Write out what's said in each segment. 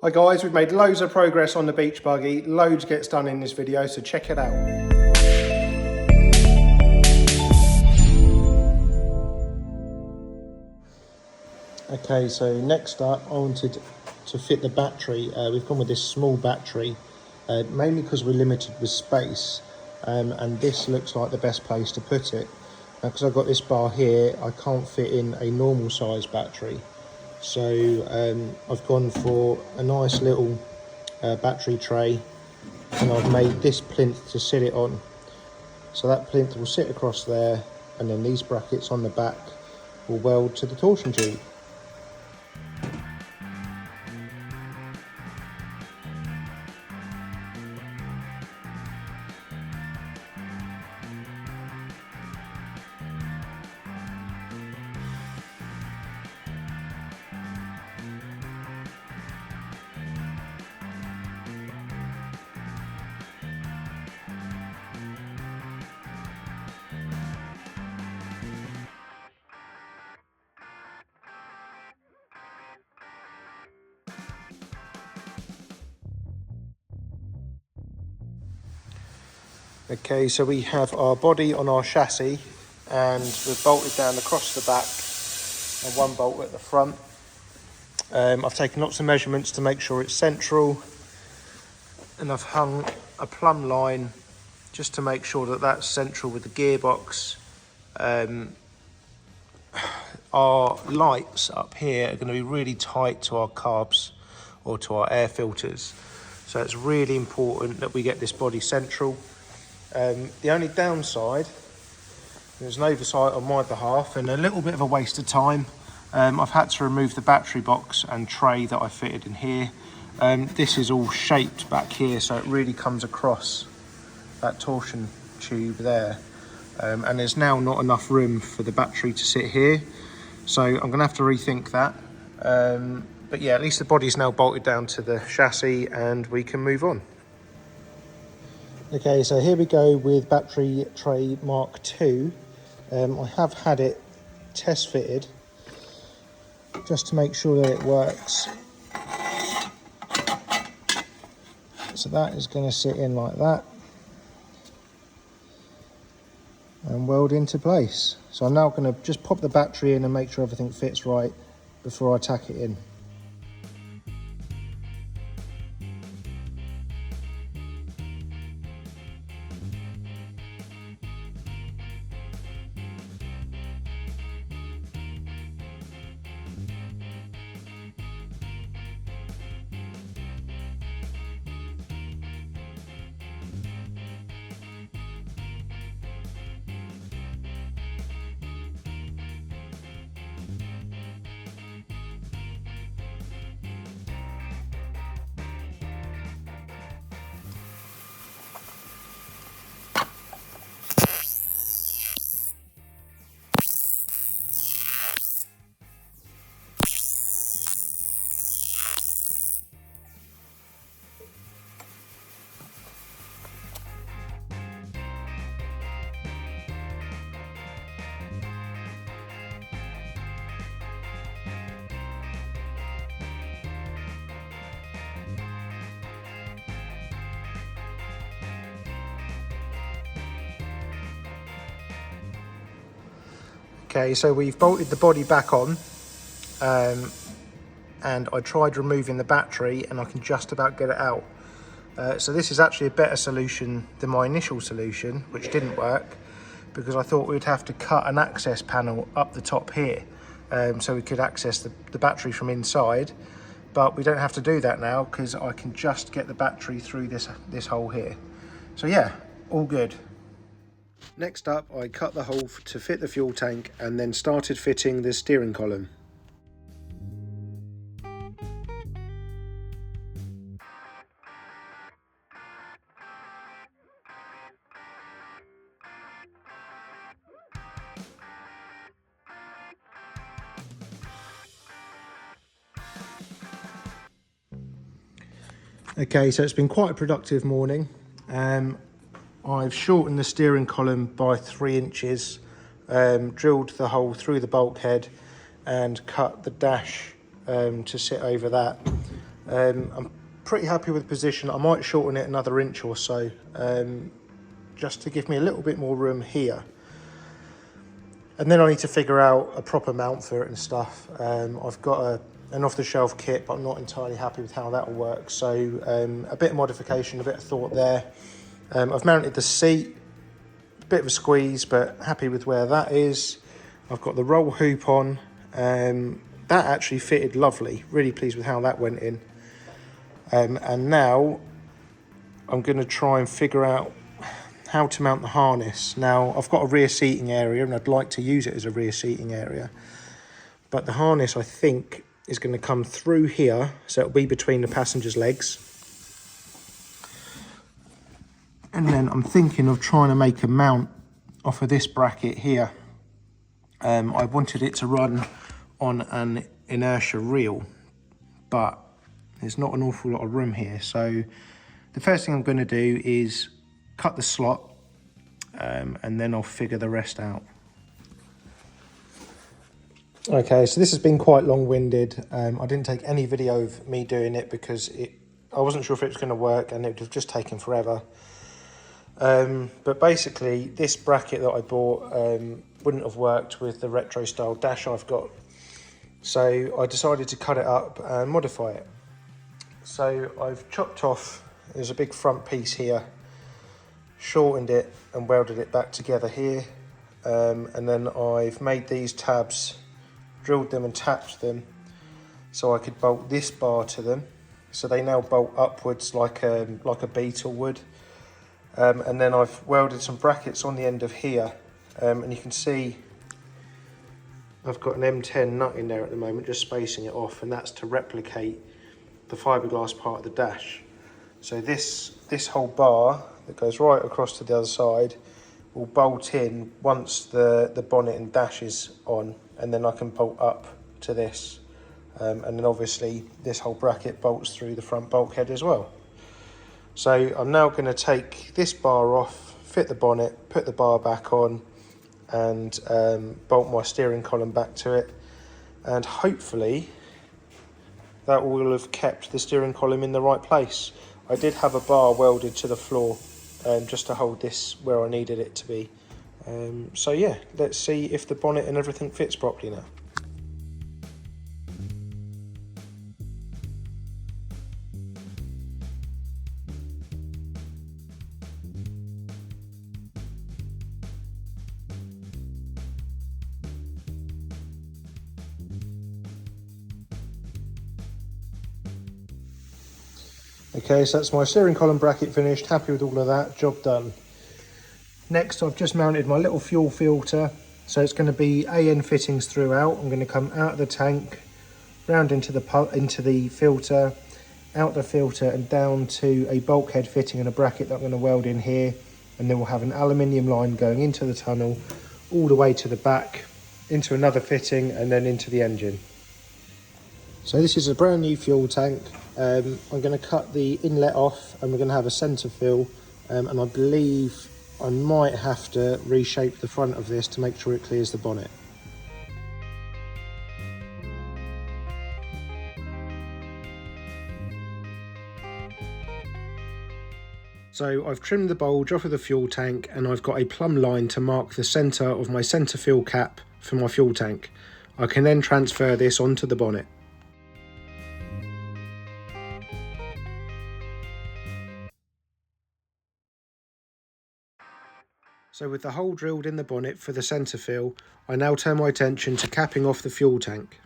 Hi guys, we've made loads of progress on the beach buggy. Loads gets done in this video, so check it out. Okay, so next up I wanted to fit the battery. We've gone with this small battery, mainly because we're limited with space, and this looks like the best place to put it. Now, because I've got this bar here, I can't fit in a normal size battery. So I've gone for a nice little battery tray, and I've made this plinth to sit it on. So that plinth will sit across there, and then these brackets on the back will weld to the torsion tube. Okay, so we have our body on our chassis, and we've bolted down across the back and one bolt at the front. I've taken lots of measurements to make sure it's central, and I've hung a plumb line just to make sure that that's central with the gearbox. Our lights up here are going to be really tight to our carbs or to our air filters, so it's really important that we get this body central. The only downside, there's an oversight on my behalf and a little bit of a waste of time. I've had to remove the battery box and tray that I fitted in here. This is all shaped back here, so it really comes across that torsion tube there. And there's now not enough room for the battery to sit here. So I'm going to have to rethink that. But yeah, at least the body's now bolted down to the chassis and we can move on. Okay, so here we go with battery tray Mark II. I have had it test fitted just to make sure that it works. So that is going to sit in like that and weld into place. So I'm now going to just pop the battery in and make sure everything fits right before I tack it in. Okay, so we've bolted the body back on, and I tried removing the battery and I can just about get it out. So this is actually a better solution than my initial solution, which didn't work, because I thought we'd have to cut an access panel up the top here, so we could access the battery from inside. But we don't have to do that now because I can just get the battery through this hole here. So yeah, all good. Next up, I cut the hole to fit the fuel tank and then started fitting the steering column. Okay, so it's been quite a productive morning. I've shortened the steering column by 3 inches, drilled the hole through the bulkhead and cut the dash to sit over that. I'm pretty happy with the position. I might shorten it another inch or so, just to give me a little bit more room here. And then I need to figure out a proper mount for it and stuff. I've got an off-the-shelf kit, but I'm not entirely happy with how that will work. So a bit of modification, a bit of thought there. I've mounted the seat, a bit of a squeeze, but happy with where that is. I've got the roll hoop on. That actually fitted lovely. Really pleased with how that went in. And now I'm going to try and figure out how to mount the harness. Now, I've got a rear seating area and I'd like to use it as a rear seating area. But the harness, I think, is going to come through here. So it'll be between the passenger's legs. And then I'm thinking of trying to make a mount off of this bracket here. I wanted it to run on an inertia reel, but there's not an awful lot of room here. So the first thing I'm going to do is cut the slot, and then I'll figure the rest out. Okay, so this has been quite long-winded. I didn't take any video of me doing it because I wasn't sure if it was going to work and it would have just taken forever. But basically, this bracket that I bought wouldn't have worked with the retro-style dash I've got. So I decided to cut it up and modify it. So I've chopped off, there's a big front piece here, shortened it and welded it back together here, and then I've made these tabs, drilled them and tapped them so I could bolt this bar to them, so they now bolt upwards like a beetle would. And then I've welded some brackets on the end of here, and you can see I've got an M10 nut in there at the moment, just spacing it off, and that's to replicate the fiberglass part of the dash. So this whole bar that goes right across to the other side will bolt in once the bonnet and dash is on, and then I can bolt up to this, and then obviously this whole bracket bolts through the front bulkhead as well. So I'm now going to take this bar off, fit the bonnet, put the bar back on, and bolt my steering column back to it, and hopefully that will have kept the steering column in the right place. I did have a bar welded to the floor just to hold this where I needed it to be. So yeah, let's see if the bonnet and everything fits properly now. Okay, so that's my steering column bracket finished, happy with all of that, job done. Next, I've just mounted my little fuel filter, so it's going to be AN fittings throughout. I'm going to come out of the tank, round into the filter, out the filter and down to a bulkhead fitting and a bracket that I'm going to weld in here, and then we'll have an aluminium line going into the tunnel, all the way to the back, into another fitting and then into the engine. So this is a brand new fuel tank. I'm going to cut the inlet off and we're going to have a centre fill, and I believe I might have to reshape the front of this to make sure it clears the bonnet. So I've trimmed the bulge off of the fuel tank and I've got a plumb line to mark the centre of my centre fill cap for my fuel tank. I can then transfer this onto the bonnet. So with the hole drilled in the bonnet for the centre fill, I now turn my attention to capping off the fuel tank.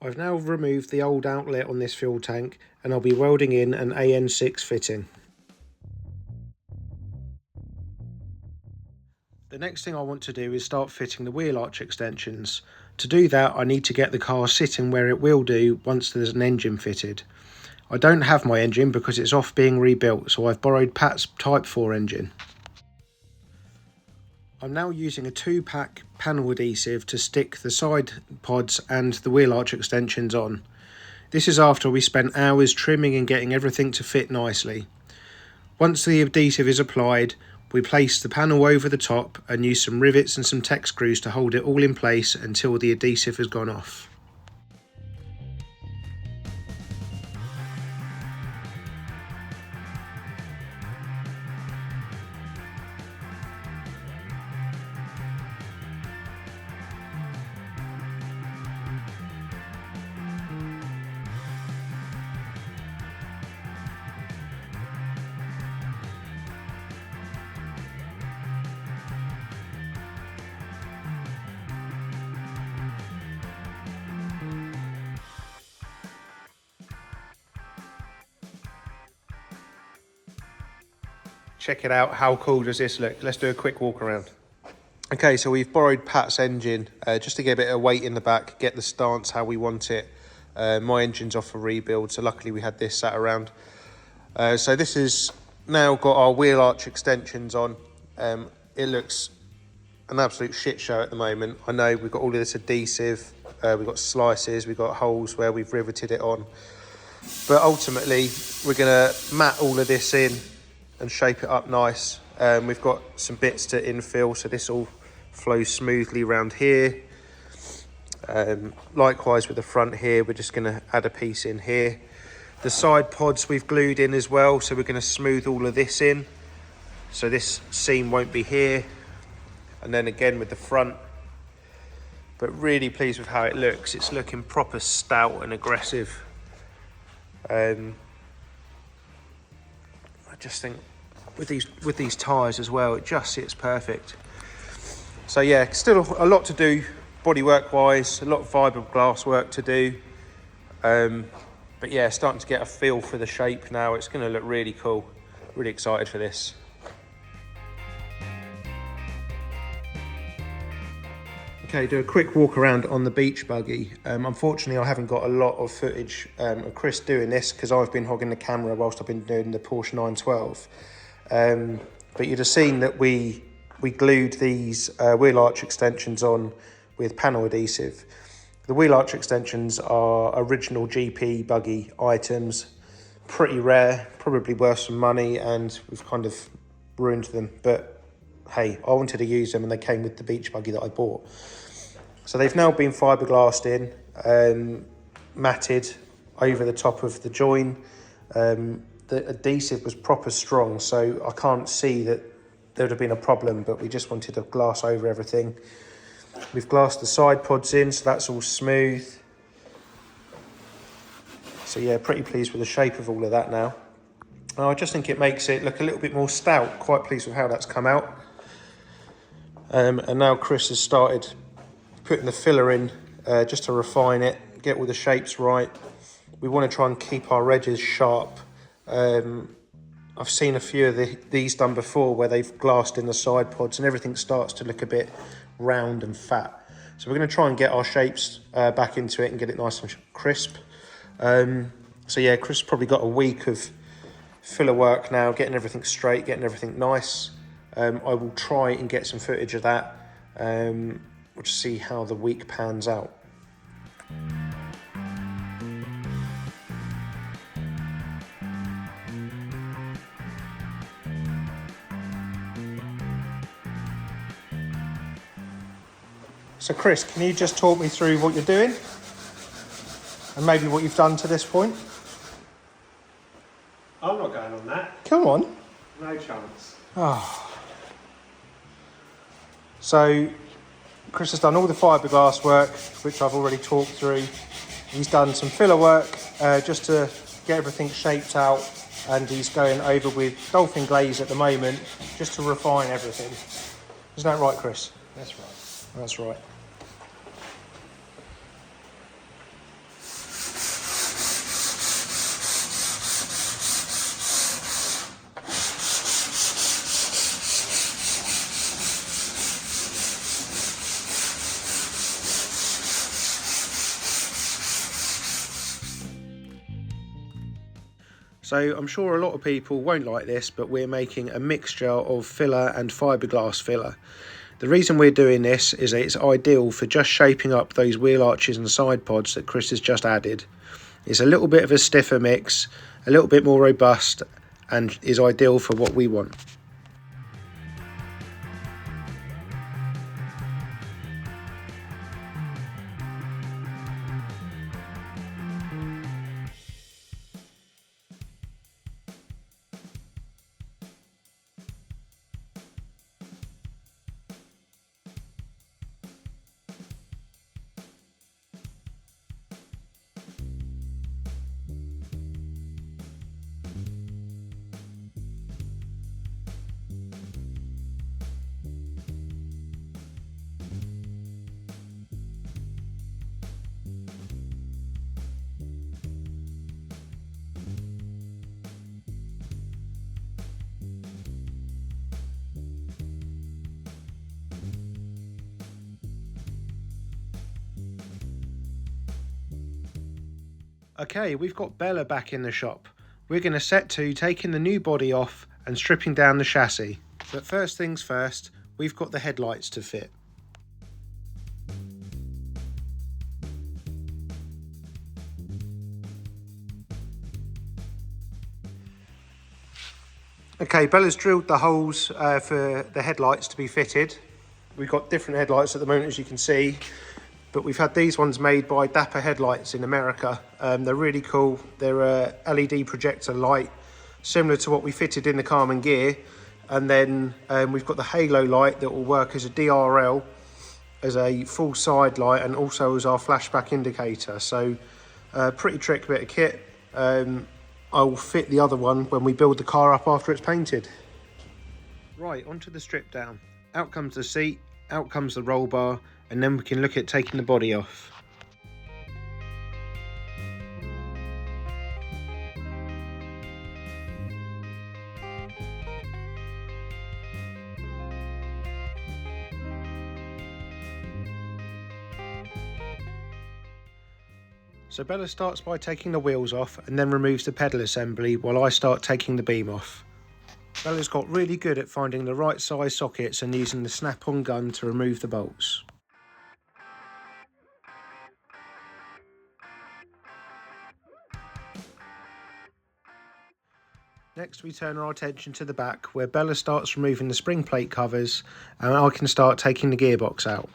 I've now removed the old outlet on this fuel tank and I'll be welding in an AN6 fitting. The next thing I want to do is start fitting the wheel arch extensions. To do that, I need to get the car sitting where it will do once there's an engine fitted. I don't have my engine because it's off being rebuilt, so I've borrowed Pat's Type 4 engine. I'm now using a 2-pack panel adhesive to stick the side pods and the wheel arch extensions on. This is after we spent hours trimming and getting everything to fit nicely. Once the adhesive is applied, we place the panel over the top and use some rivets and some tech screws to hold it all in place until the adhesive has gone off. Check it out, how cool does this look? Let's do a quick walk around. Okay, so we've borrowed Pat's engine just to get a bit of weight in the back, get the stance how we want it. My engine's off for rebuild, so luckily we had this sat around. So this has now got our wheel arch extensions on. It looks an absolute shit show at the moment. I know we've got all of this adhesive, we've got slices, we've got holes where we've riveted it on. But ultimately, we're gonna mat all of this in and shape it up nice. We've got some bits to infill, so this all flows smoothly around here. Likewise with the front here, we're just gonna add a piece in here. The side pods we've glued in as well, so we're gonna smooth all of this in. So this seam won't be here. And then again with the front. But really pleased with how it looks. It's looking proper stout and aggressive. I just think with these tyres as well, it just sits perfect. So yeah, still a lot to do bodywork wise, a lot of fiberglass work to do. But yeah, starting to get a feel for the shape now. It's going to look really cool. Really excited for this. Okay, do a quick walk around on the beach buggy. Unfortunately, I haven't got a lot of footage of Chris doing this because I've been hogging the camera whilst I've been doing the Porsche 912. But you'd have seen that we glued these wheel arch extensions on with panel adhesive. The wheel arch extensions are original GP buggy items, pretty rare, probably worth some money, and we've kind of ruined them. But hey, I wanted to use them and they came with the beach buggy that I bought. So they've now been fiberglassed in, matted over the top of the join. The adhesive was proper strong, so I can't see that there would have been a problem, but we just wanted to glass over everything. We've glassed the side pods in, so that's all smooth. So yeah, pretty pleased with the shape of all of that now. I just think it makes it look a little bit more stout. Quite pleased with how that's come out. And now Chris has started putting the filler in just to refine it, get all the shapes right. We want to try and keep our edges sharp. I've seen a few of these done before where they've glassed in the side pods and everything starts to look a bit round and fat. So we're going to try and get our shapes back into it and get it nice and crisp. So yeah, Chris probably got a week of filler work now, getting everything straight, getting everything nice. I will try and get some footage of that. We'll just see how the week pans out. So Chris, can you just talk me through what you're doing? And maybe what you've done to this point? I'm not going on that. Come on. No chance. Oh. So Chris has done all the fiberglass work, which I've already talked through. He's done some filler work just to get everything shaped out, and he's going over with dolphin glaze at the moment just to refine everything. Isn't that right, Chris? That's right. That's right. So I'm sure a lot of people won't like this, but we're making a mixture of filler and fiberglass filler. The reason we're doing this is that it's ideal for just shaping up those wheel arches and side pods that Chris has just added. It's a little bit of a stiffer mix, a little bit more robust, and is ideal for what we want. Okay, we've got Bella back in the shop. We're going to set to taking the new body off and stripping down the chassis. But first things first, we've got the headlights to fit. Okay, Bella's drilled the holes for the headlights to be fitted. We've got different headlights at the moment, as you can see. But we've had these ones made by Dapper Headlights in America. They're really cool. They're a LED projector light, similar to what we fitted in the Carmen gear. And then we've got the halo light that will work as a DRL, as a full side light, and also as our flashback indicator. So pretty trick bit of kit. I'll fit the other one when we build the car up after it's painted. Right, onto the strip down. Out comes the seat, out comes the roll bar, and then we can look at taking the body off. So Bella starts by taking the wheels off and then removes the pedal assembly while I start taking the beam off. Bella's got really good at finding the right size sockets and using the snap-on gun to remove the bolts. Next we turn our attention to the back, where Bella starts removing the spring plate covers and I can start taking the gearbox out.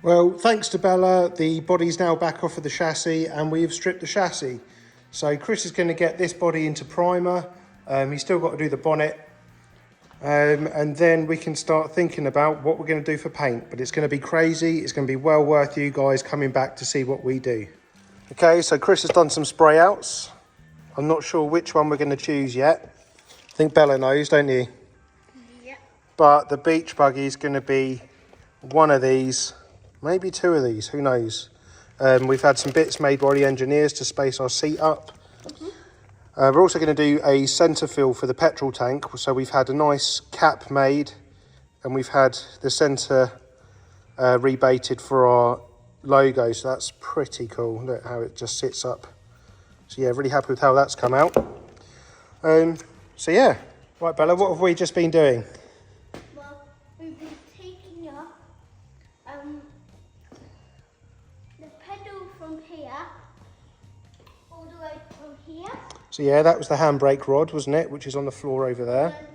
Well, thanks to Bella, the body's now back off of the chassis and we've stripped the chassis. So Chris is going to get this body into primer. He's still got to do the bonnet. And then we can start thinking about what we're going to do for paint. But it's going to be crazy. It's going to be well worth you guys coming back to see what we do. Okay, so Chris has done some spray outs. I'm not sure which one we're going to choose yet. I think Bella knows, don't you? Yeah. But the beach buggy is going to be one of these. Maybe two of these, who knows. We've had some bits made by the engineers to space our seat up. We're also going to do a centre fill for the petrol tank. So we've had a nice cap made and we've had the centre rebaited for our logo. So that's pretty cool. Look how it just sits up. So yeah, really happy with how that's come out. So yeah. Right, Bella, what have we just been doing? Well, we've been taking up the pedal from here all the way from here. So yeah, that was the handbrake rod, wasn't it? Which is on the floor over there.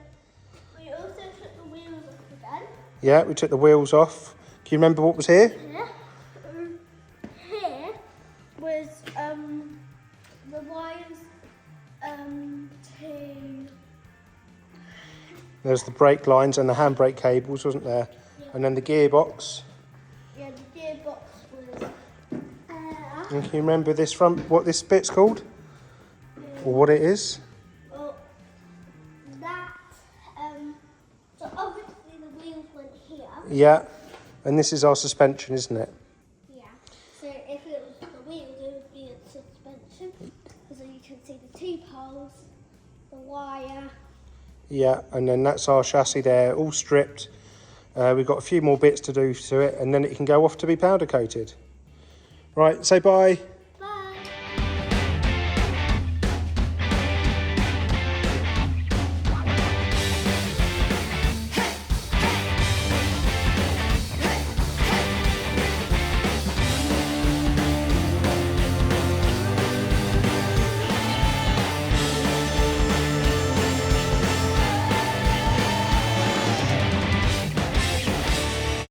We also took the wheels off again. Yeah, we took the wheels off. Can you remember what was here? Yeah. Here was the wires to... There's the brake lines and the handbrake cables, wasn't there? Yeah. And then the gearbox. Yeah, the gearbox was And can you remember this front, what this bit's called? Or what it is? Yeah, and this is our suspension, isn't it? Yeah. So if it was the wheels, it would be a suspension. So you can see the T-poles, the wire. Yeah, and then that's our chassis there, all stripped. We've got a few more bits to do to it, and then it can go off to be powder coated. Right, say bye.